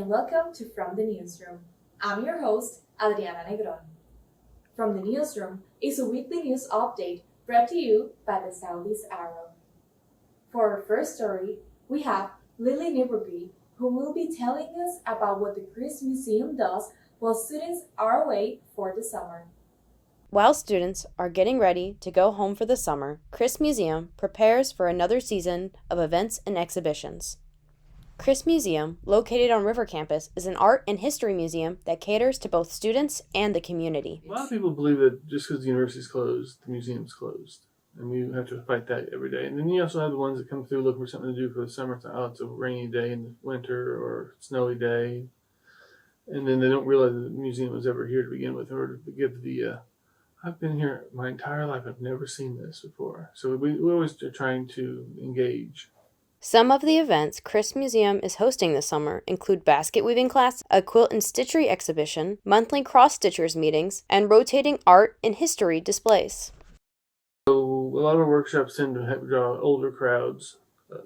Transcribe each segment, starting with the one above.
welcome to From the Newsroom. I'm your host, Ariana Negron. From the Newsroom is a weekly news update brought to you by the Southeast Arrow. For our first story, we have Lily Niebrugge, who will be telling us about what the Crisp Museum does while students are away for the summer. While students are getting ready to go home for the summer, Crisp Museum prepares for another season of events and exhibitions. Crisp Museum, located on River Campus, is an art and history museum that caters to both students and the community. A lot of people believe that just because the university's closed, the museum's closed. And we have to fight that every day. And then you also have the ones that come through looking for something to do for the summer. It's, oh, it's a rainy day in the winter or snowy day. And then they don't realize that the museum was ever here to begin with, or to give the, I've been here my entire life, I've never seen this before. So we always are trying to engage. Some of the events Crisp Museum is hosting this summer include basket weaving class, a quilt and stitchery exhibition, monthly cross-stitchers meetings, and rotating art and history displays. So a lot of our workshops tend to draw older crowds.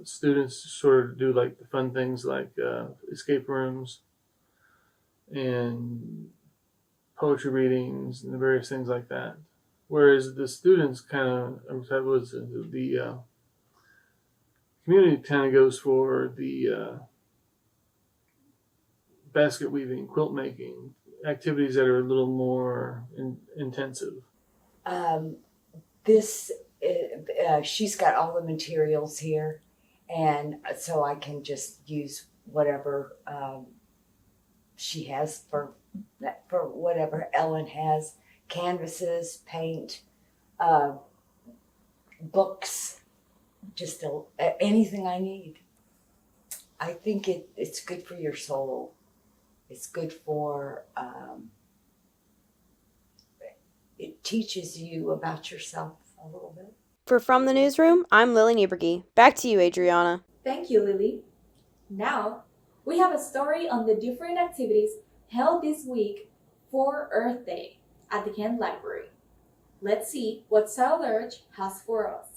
Students sort of do like the fun things like escape rooms and poetry readings and the various things like that. Whereas the students kind of, that was the community kind of goes for the basket weaving, quilt making, activities that are a little more intensive. She's got all the materials here, and so I can just use whatever she has for whatever Ellen has: canvases, paint, books, just anything I need. I think it's good for your soul. It's good for it teaches you about yourself a little bit. For From the Newsroom, I'm Lily Niebrugge. Back to you, Adriana. Thank you, Lily. Now, we have a story on the different activities held this week for Earth Day at the Kent Library. Let's see what Lerch has for us.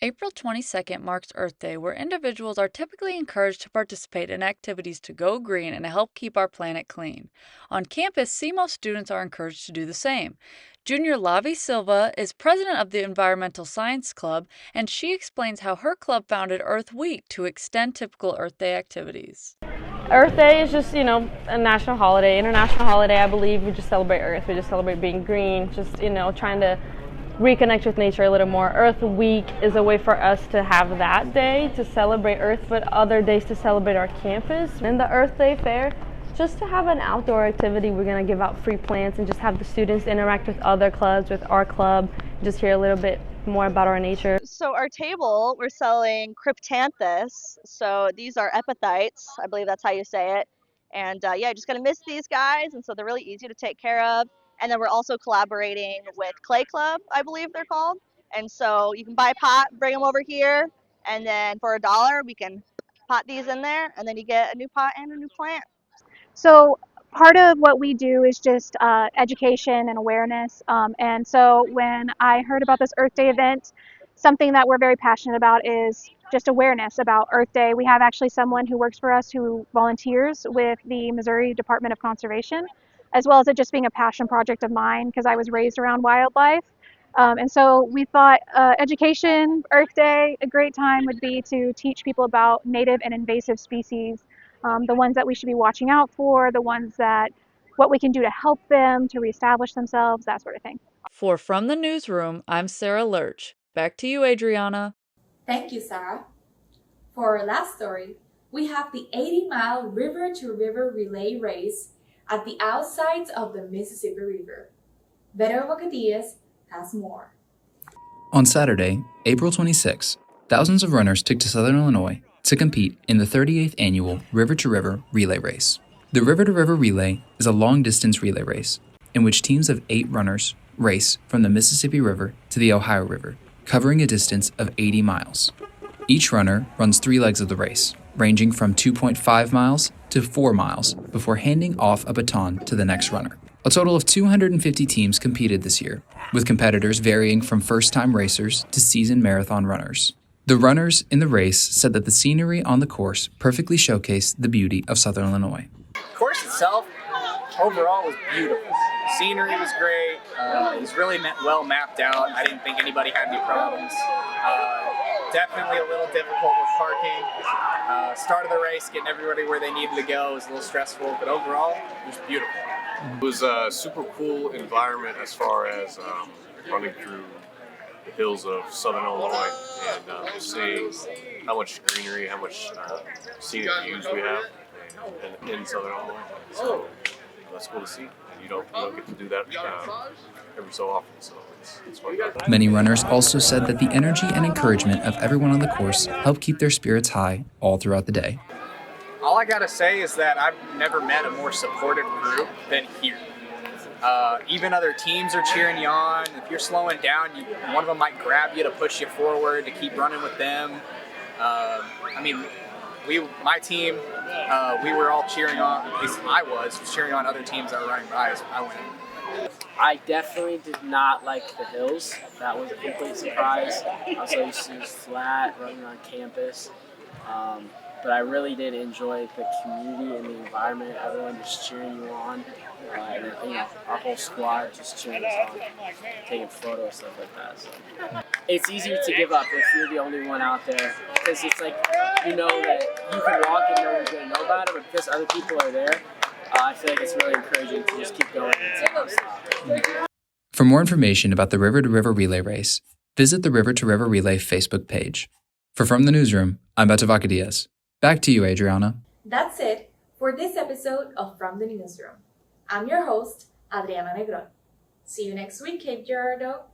April 22nd marks Earth Day, where individuals are typically encouraged to participate in activities to go green and help keep our planet clean. On campus, CMO students are encouraged to do the same. Junior Lavi Silva is president of the Environmental Science Club, and she explains how her club founded Earth Week to extend typical Earth Day activities. Earth Day is just, a national holiday, international holiday. I believe we just celebrate Earth. We just celebrate being green, just, trying to reconnect with nature a little more. Earth Week is a way for us to have that day to celebrate Earth, but other days to celebrate our campus. And the Earth Day Fair, just to have an outdoor activity. We're going to give out free plants and just have the students interact with other clubs, with our club, just hear a little bit more about our nature. So our table, we're selling cryptanthus. So these are epiphytes, I believe that's how you say it. And just going to miss these guys, and so they're really easy to take care of. And then we're also collaborating with Clay Club, I believe they're called. And so you can buy a pot, bring them over here, and then for $1, we can pot these in there, and then you get a new pot and a new plant. So part of what we do is just education and awareness. And so when I heard about this Earth Day event, something that we're very passionate about is just awareness about Earth Day. We have actually someone who works for us who volunteers with the Missouri Department of Conservation, as well as it just being a passion project of mine because I was raised around wildlife. And so we thought education, Earth Day, a great time would be to teach people about native and invasive species, the ones that we should be watching out for, the ones that, what we can do to help them, to reestablish themselves, that sort of thing. For From the Newsroom, I'm Sarah Lerch. Back to you, Adriana. Thank you, Sarah. For our last story, we have the 80-mile river-to-river relay race at the outsides of the Mississippi River. Beto Vaca Diez has more. On Saturday, April 26, thousands of runners took to Southern Illinois to compete in the 38th annual River-to-River Relay Race. The River-to-River Relay is a long-distance relay race in which teams of 8 runners race from the Mississippi River to the Ohio River, covering a distance of 80 miles. Each runner runs 3 legs of the race, ranging from 2.5 miles to 4 miles before handing off a baton to the next runner. A total of 250 teams competed this year, with competitors varying from first-time racers to seasoned marathon runners. The runners in the race said that the scenery on the course perfectly showcased the beauty of Southern Illinois. itself, overall, was beautiful. Scenery was great. It was really well mapped out. I didn't think anybody had any problems. Definitely a little difficult with parking. Start of the race, getting everybody where they needed to go was a little stressful, but overall, it was beautiful. It was a super cool environment as far as running through the hills of southern Illinois and just seeing how much greenery, how much scenic views we have in southern Illinois. So that's cool to see. And you don't get to do that every so often, so it's fun. Many runners also said that the energy and encouragement of everyone on the course helped keep their spirits high all throughout the day. All I gotta say is that I've never met a more supportive group than here. Even other teams are cheering you on. If you're slowing down, one of them might grab you to push you forward to keep running with them. My team, we were all cheering on, at least I was cheering on other teams that were running by as I went. I definitely did not like the hills. That was a complete surprise. I was so used to just flat running on campus. But I really did enjoy the community and the environment, everyone just cheering you on. And our whole squad just cheering us on, taking photos, stuff like that. So. It's easier to give up if you're the only one out there, because it's like, you know that you can walk and no one's going to know about it, but because other people are there, I feel like it's really encouraging to just keep going and not stop. For more information about the River to River Relay Race, visit the River to River Relay Facebook page. From the Newsroom, I'm Beto Vaca Diez. Back to you, Adriana. That's it for this episode of From the Newsroom. I'm your host, Ariana Negron. See you next week, Cape Girardeau.